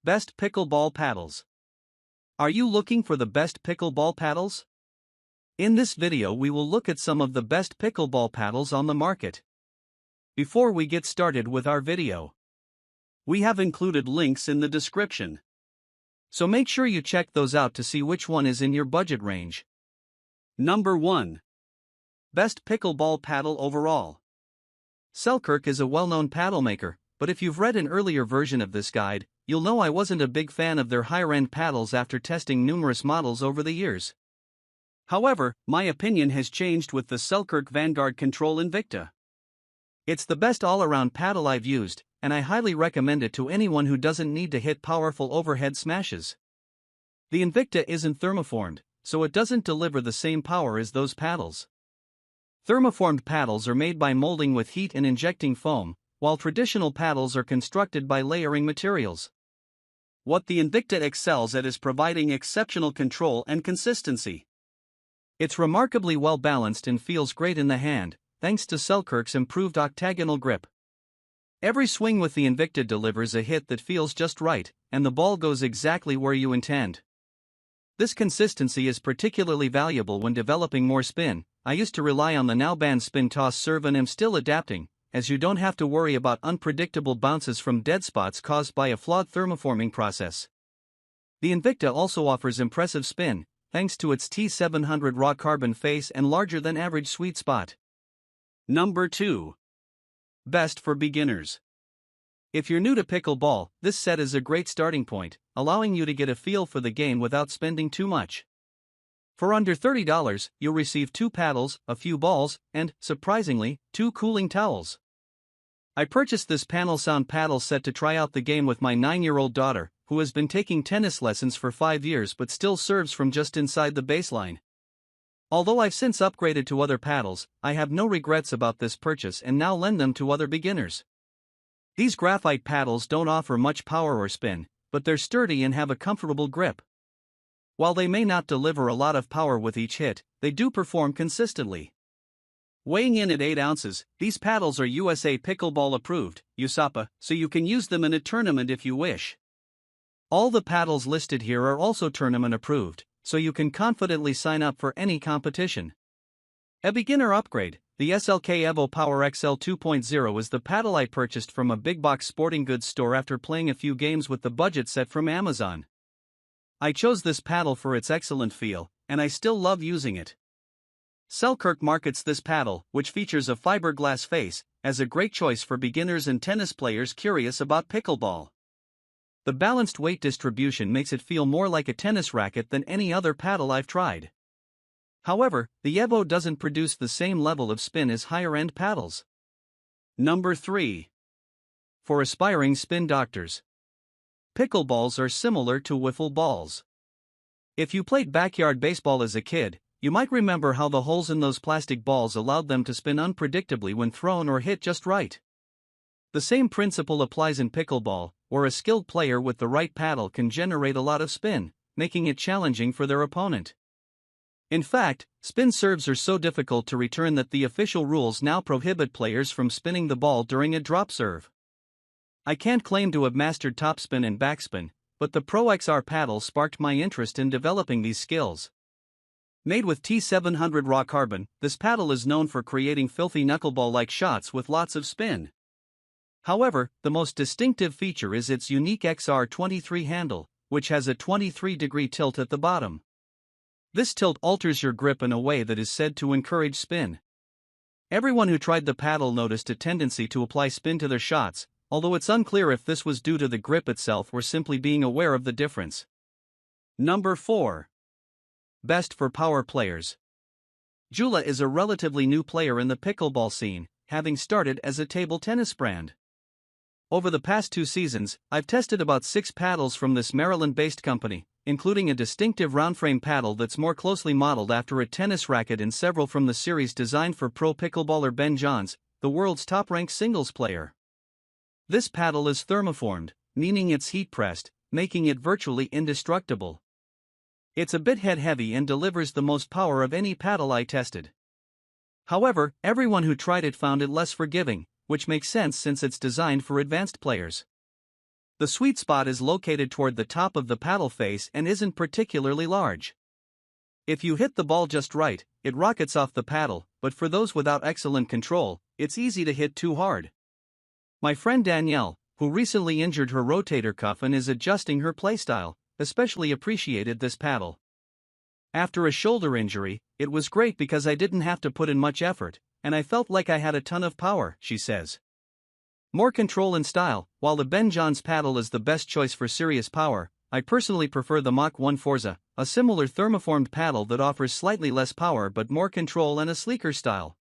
Best Pickleball Paddles. Are you looking for the best pickleball paddles? In this video we will look at some of the best pickleball paddles on the market. Before we get started with our video, we have included links in the description, so make sure you check those out to see which one is in your budget range. Number 1. Best Pickleball Paddle Overall. Selkirk is a well-known paddle maker, but if you've read an earlier version of this guide, you'll know I wasn't a big fan of their higher-end paddles after testing numerous models over the years. However, my opinion has changed with the Selkirk Vanguard Control Invicta. It's the best all-around paddle I've used, and I highly recommend it to anyone who doesn't need to hit powerful overhead smashes. The Invicta isn't thermoformed, so it doesn't deliver the same power as those paddles. Thermoformed paddles are made by molding with heat and injecting foam, while traditional paddles are constructed by layering materials. What the Invicta excels at is providing exceptional control and consistency. It's remarkably well balanced and feels great in the hand, thanks to Selkirk's improved octagonal grip. Every swing with the Invicta delivers a hit that feels just right, and the ball goes exactly where you intend. This consistency is particularly valuable when developing more spin. I used to rely on the now banned spin toss serve and am still adapting, as you don't have to worry about unpredictable bounces from dead spots caused by a flawed thermoforming process. The Invicta also offers impressive spin, thanks to its T700 raw carbon face and larger than average sweet spot. Number 2. Best for beginners. If you're new to pickleball, this set is a great starting point, allowing you to get a feel for the game without spending too much. For under $30, you'll receive 2 paddles, a few balls, and, surprisingly, 2 cooling towels. I purchased this panel sound paddle set to try out the game with my 9-year-old daughter, who has been taking tennis lessons for 5 years but still serves from just inside the baseline. Although I've since upgraded to other paddles, I have no regrets about this purchase and now lend them to other beginners. These graphite paddles don't offer much power or spin, but they're sturdy and have a comfortable grip. While they may not deliver a lot of power with each hit, they do perform consistently. Weighing in at 8 ounces, these paddles are USA Pickleball approved, USAPA, so you can use them in a tournament if you wish. All the paddles listed here are also tournament approved, so you can confidently sign up for any competition. A beginner upgrade, the SLK Evo Power XL 2.0 is the paddle I purchased from a big box sporting goods store after playing a few games with the budget set from Amazon. I chose this paddle for its excellent feel, and I still love using it. Selkirk markets this paddle, which features a fiberglass face, as a great choice for beginners and tennis players curious about pickleball. The balanced weight distribution makes it feel more like a tennis racket than any other paddle I've tried. However, the Evo doesn't produce the same level of spin as higher-end paddles. Number 3. For aspiring spin doctors. Pickleballs are similar to wiffle balls. If you played backyard baseball as a kid, you might remember how the holes in those plastic balls allowed them to spin unpredictably when thrown or hit just right. The same principle applies in pickleball, where a skilled player with the right paddle can generate a lot of spin, making it challenging for their opponent. In fact, spin serves are so difficult to return that the official rules now prohibit players from spinning the ball during a drop serve. I can't claim to have mastered topspin and backspin, but the Pro XR paddle sparked my interest in developing these skills. Made with T700 raw carbon, this paddle is known for creating filthy knuckleball-like shots with lots of spin. However, the most distinctive feature is its unique XR23 handle, which has a 23-degree tilt at the bottom. This tilt alters your grip in a way that is said to encourage spin. Everyone who tried the paddle noticed a tendency to apply spin to their shots, although it's unclear if this was due to the grip itself or simply being aware of the difference. Number 4. Best for power players. Jula is a relatively new player in the pickleball scene, having started as a table tennis brand. Over the past 2 seasons, I've tested about 6 paddles from this Maryland-based company, including a distinctive round-frame paddle that's more closely modeled after a tennis racket and several from the series designed for pro pickleballer Ben Johns, the world's top-ranked singles player. This paddle is thermoformed, meaning it's heat-pressed, making it virtually indestructible. It's a bit head-heavy and delivers the most power of any paddle I tested. However, everyone who tried it found it less forgiving, which makes sense since it's designed for advanced players. The sweet spot is located toward the top of the paddle face and isn't particularly large. If you hit the ball just right, it rockets off the paddle, but for those without excellent control, it's easy to hit too hard. My friend Danielle, who recently injured her rotator cuff and is adjusting her playstyle, especially appreciated this paddle. After a shoulder injury, it was great because I didn't have to put in much effort, and I felt like I had a ton of power, she says. More control and style. While the Ben Johns paddle is the best choice for serious power, I personally prefer the Mach 1 Forza, a similar thermoformed paddle that offers slightly less power but more control and a sleeker style.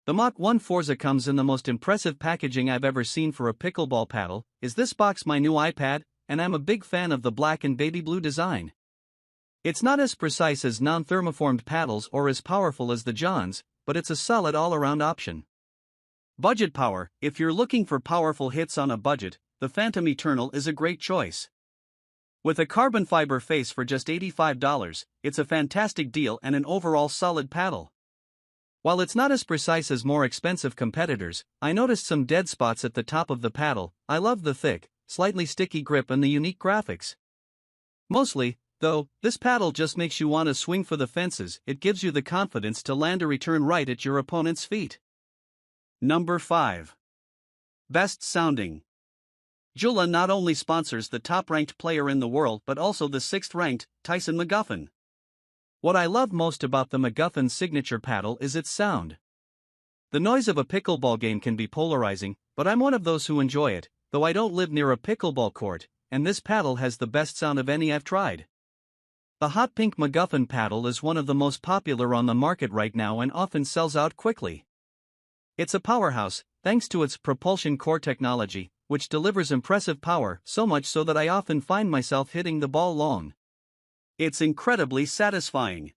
The Mach 1 Forza comes in the most impressive packaging I've ever seen for a pickleball paddle. Is this box my new iPad? And I'm a big fan of the black and baby blue design. It's not as precise as non-thermoformed paddles or as powerful as the Johns, but it's a solid all-around option. Budget power. If you're looking for powerful hits on a budget, the Phantom Eternal is a great choice. With a carbon fiber face for just $85, it's a fantastic deal and an overall solid paddle. While it's not as precise as more expensive competitors, I noticed some dead spots at the top of the paddle. I love the thick, slightly sticky grip and the unique graphics. Mostly, though, this paddle just makes you want to swing for the fences. It gives you the confidence to land a return right at your opponent's feet. Number 5. Best sounding. Jula not only sponsors the top-ranked player in the world but also the 6th-ranked, Tyson McGuffin. What I love most about the McGuffin signature paddle is its sound. The noise of a pickleball game can be polarizing, but I'm one of those who enjoy it, though I don't live near a pickleball court, and this paddle has the best sound of any I've tried. The hot pink McGuffin paddle is one of the most popular on the market right now and often sells out quickly. It's a powerhouse, thanks to its propulsion core technology, which delivers impressive power, so much so that I often find myself hitting the ball long. It's incredibly satisfying.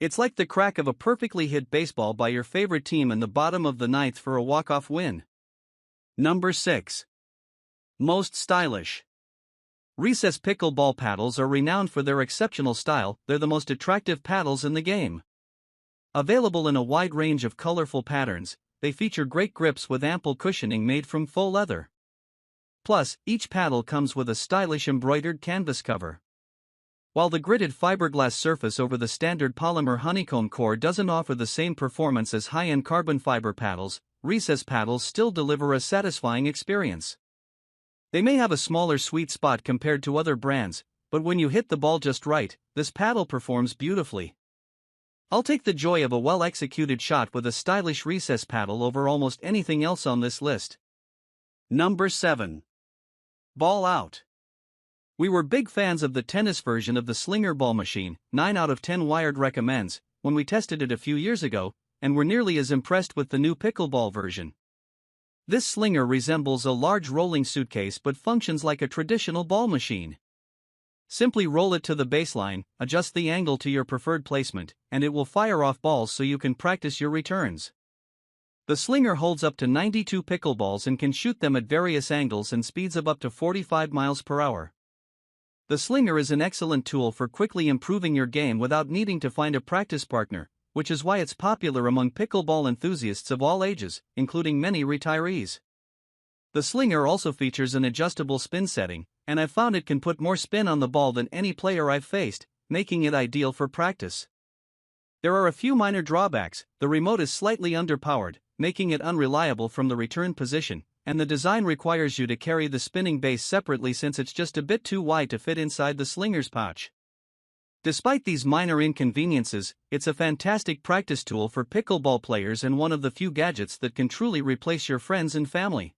It's like the crack of a perfectly hit baseball by your favorite team in the bottom of the ninth for a walk-off win. Number 6. Most stylish. Recess pickleball paddles are renowned for their exceptional style. They're the most attractive paddles in the game. Available in a wide range of colorful patterns, they feature great grips with ample cushioning made from faux leather. Plus, each paddle comes with a stylish embroidered canvas cover. While the gridded fiberglass surface over the standard polymer honeycomb core doesn't offer the same performance as high-end carbon fiber paddles, recess paddles still deliver a satisfying experience. They may have a smaller sweet spot compared to other brands, but when you hit the ball just right, this paddle performs beautifully. I'll take the joy of a well-executed shot with a stylish recess paddle over almost anything else on this list. Number 7. Ball out. We were big fans of the tennis version of the Slinger ball machine. 9 out of 10 Wired recommends, when we tested it a few years ago, and were nearly as impressed with the new pickleball version. This Slinger resembles a large rolling suitcase but functions like a traditional ball machine. Simply roll it to the baseline, adjust the angle to your preferred placement, and it will fire off balls so you can practice your returns. The Slinger holds up to 92 pickleballs and can shoot them at various angles and speeds of up to 45 miles per hour. The Slinger is an excellent tool for quickly improving your game without needing to find a practice partner, which is why it's popular among pickleball enthusiasts of all ages, including many retirees. The Slinger also features an adjustable spin setting, and I've found it can put more spin on the ball than any player I've faced, making it ideal for practice. There are a few minor drawbacks. The remote is slightly underpowered, making it unreliable from the return position, and the design requires you to carry the spinning base separately since it's just a bit too wide to fit inside the Slinger's pouch. Despite these minor inconveniences, it's a fantastic practice tool for pickleball players and one of the few gadgets that can truly replace your friends and family.